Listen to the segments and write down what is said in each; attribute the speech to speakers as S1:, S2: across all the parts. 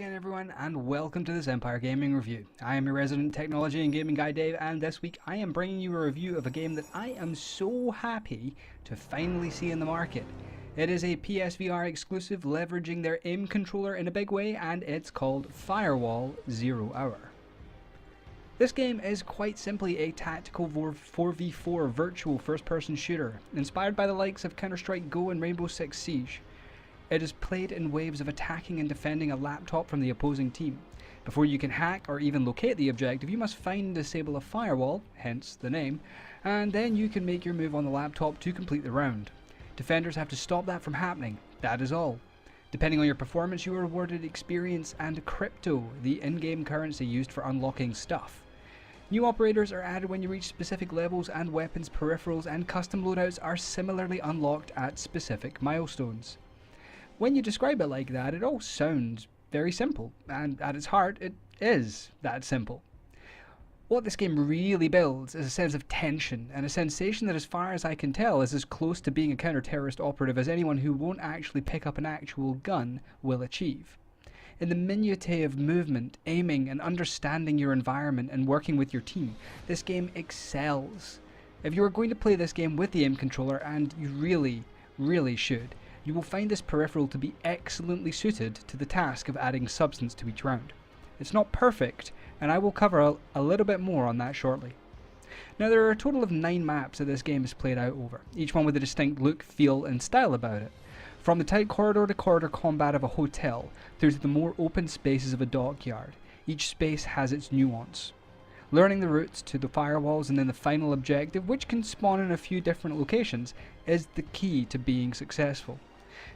S1: again everyone, and welcome to this Empire Gaming Review. I am your resident technology and gaming guy Dave, and this week I am bringing you a review of a game that I am so happy to finally see in the market. It is a PSVR exclusive leveraging their aim controller in a big way, and it's called Firewall 0 Hour. This game is quite simply a tactical 4v4 virtual first-person shooter, inspired by the likes of Counter-Strike Go and Rainbow Six Siege. It is played in waves of attacking and defending a laptop from the opposing team. Before you can hack or even locate the objective, you must find and disable a firewall, hence the name, and then you can make your move on the laptop to complete the round. Defenders have to stop that from happening, that is all. Depending on your performance, you are awarded experience and crypto, the in-game currency used for unlocking stuff. New operators are added when you reach specific levels, and weapons, peripherals and custom loadouts are similarly unlocked at specific milestones. When you describe it like that, it all sounds very simple, and at its heart, it is that simple. What this game really builds is a sense of tension, and a sensation that, as far as I can tell, is as close to being a counter-terrorist operative as anyone who won't actually pick up an actual gun will achieve. In the minutiae of movement, aiming, and understanding your environment and working with your team, this game excels. If you are going to play this game with the aim controller, and you really should, you will find this peripheral to be excellently suited to the task of adding substance to each round. It's not perfect, and I will cover a little bit more on that shortly. Now, there are a total of 9 maps that this game is played out over, each one with a distinct look, feel and style about it. From the tight corridor-to-corridor combat of a hotel, through to the more open spaces of a dockyard, each space has its nuance. Learning the routes to the firewalls and then the final objective, which can spawn in a few different locations, is the key to being successful.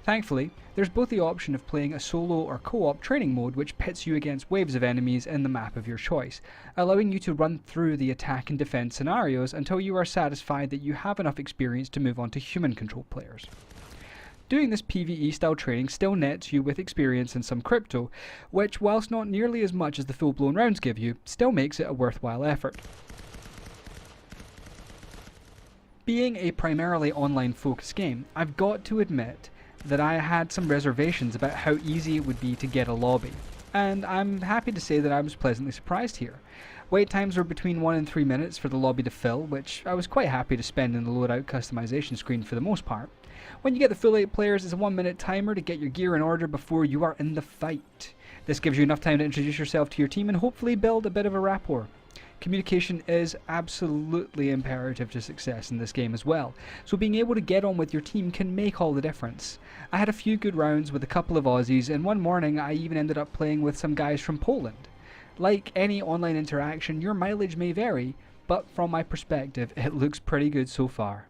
S1: Thankfully, there's both the option of playing a solo or co-op training mode, which pits you against waves of enemies in the map of your choice, allowing you to run through the attack and defense scenarios until you are satisfied that you have enough experience to move on to human control players. Doing this PvE style training still nets you with experience and some crypto, which, whilst not nearly as much as the full-blown rounds give you, still makes it a worthwhile effort. Being a primarily online focused game, I've got to admit that I had some reservations about how easy it would be to get a lobby, and I'm happy to say that I was pleasantly surprised here. Wait times were between 1 and 3 minutes for the lobby to fill, which I was quite happy to spend in the loadout customization screen for the most part. When you get the full 8 players, it's a 1-minute timer to get your gear in order before you are in the fight. This gives you enough time to introduce yourself to your team and hopefully build a bit of a rapport. Communication is absolutely imperative to success in this game as well, so being able to get on with your team can make all the difference. I had a few good rounds with a couple of Aussies, and one morning I even ended up playing with some guys from Poland. Like any online interaction, your mileage may vary, but from my perspective it looks pretty good so far.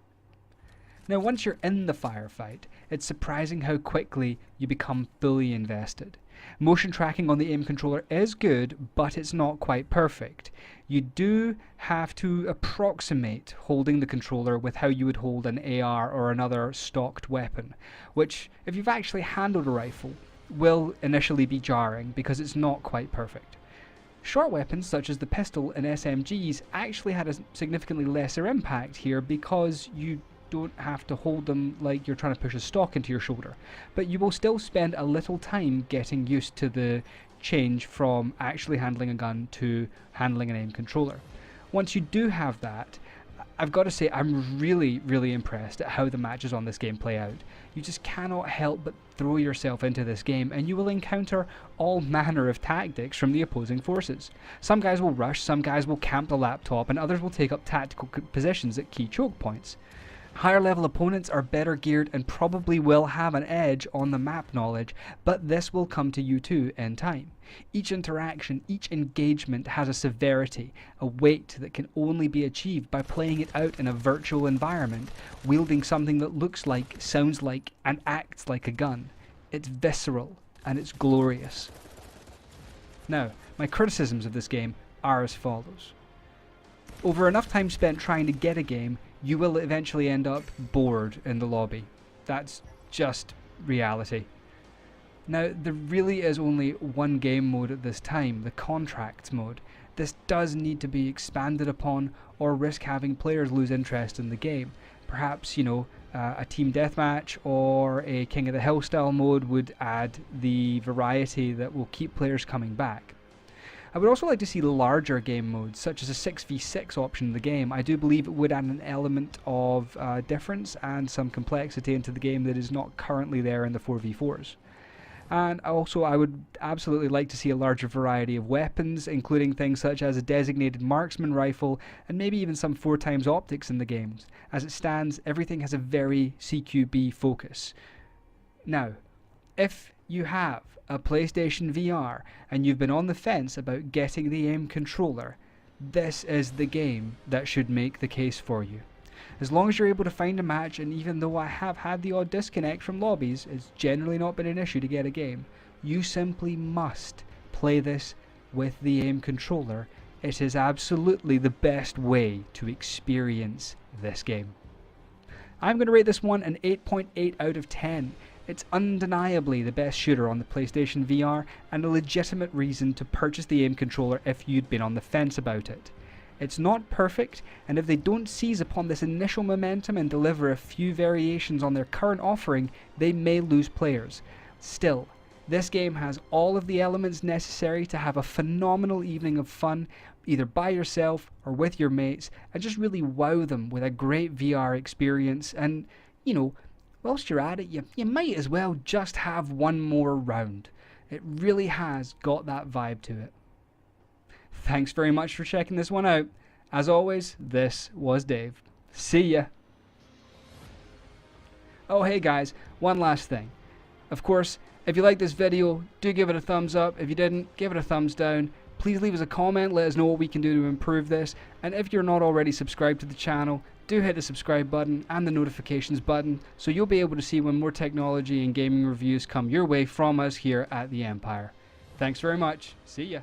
S1: Now, once you're in the firefight, it's surprising how quickly you become fully invested. Motion tracking on the aim controller is good, but it's not quite perfect. You do have to approximate holding the controller with how you would hold an AR or another stocked weapon, which, if you've actually handled a rifle, will initially be jarring because it's not quite perfect. Short weapons such as the pistol and SMGs actually had a significantly lesser impact here because you don't have to hold them like you're trying to push a stock into your shoulder, but you will still spend a little time getting used to the change from actually handling a gun to handling an aim controller. Once you do have that, I've got to say I'm really impressed at how the matches on this game play out. You just cannot help but throw yourself into this game, and you will encounter all manner of tactics from the opposing forces. Some guys will rush, some guys will camp the laptop, and others will take up tactical positions at key choke points. Higher level opponents are better geared and probably will have an edge on the map knowledge, but this will come to you too in time. Each interaction, each engagement has a severity, a weight that can only be achieved by playing it out in a virtual environment, wielding something that looks like, sounds like, and acts like a gun. It's visceral and it's glorious. Now, my criticisms of this game are as follows. Over enough time spent trying to get a game, you will eventually end up bored in the lobby. That's just reality. Now, there really is only one game mode at this time, the contracts mode. This does need to be expanded upon or risk having players lose interest in the game. Perhaps, a team deathmatch or a King of the Hill style mode would add the variety that will keep players coming back. I would also like to see larger game modes, such as a 6v6 option in the game. I do believe it would add an element of difference and some complexity into the game that is not currently there in the 4v4s. And also, I would absolutely like to see a larger variety of weapons, including things such as a designated marksman rifle and maybe even some 4x optics in the games. As it stands, everything has a very CQB focus. Now, if you have a PlayStation VR and you've been on the fence about getting the aim controller, this is the game that should make the case for you. As long as you're able to find a match, and even though I have had the odd disconnect from lobbies, it's generally not been an issue to get a game, you simply must play this with the aim controller. It is absolutely the best way to experience this game. I'm going to rate this one an 8.8 out of 10. It's undeniably the best shooter on the PlayStation VR and a legitimate reason to purchase the aim controller if you'd been on the fence about it. It's not perfect, and if they don't seize upon this initial momentum and deliver a few variations on their current offering, they may lose players. Still, this game has all of the elements necessary to have a phenomenal evening of fun, either by yourself or with your mates, and just really wow them with a great VR experience. And, you know, whilst you're at it, you might as well just have one more round. It really has got that vibe to it. Thanks very much for checking this one out. As always, this was Dave. See ya. Oh hey guys, one last thing. Of course, if you like this video, do give it a thumbs up. If you didn't, give it a thumbs down. Please leave us a comment, let us know what we can do to improve this. And if you're not already subscribed to the channel, do hit the subscribe button and the notifications button so you'll be able to see when more technology and gaming reviews come your way from us here at the Empire. Thanks very much. See ya.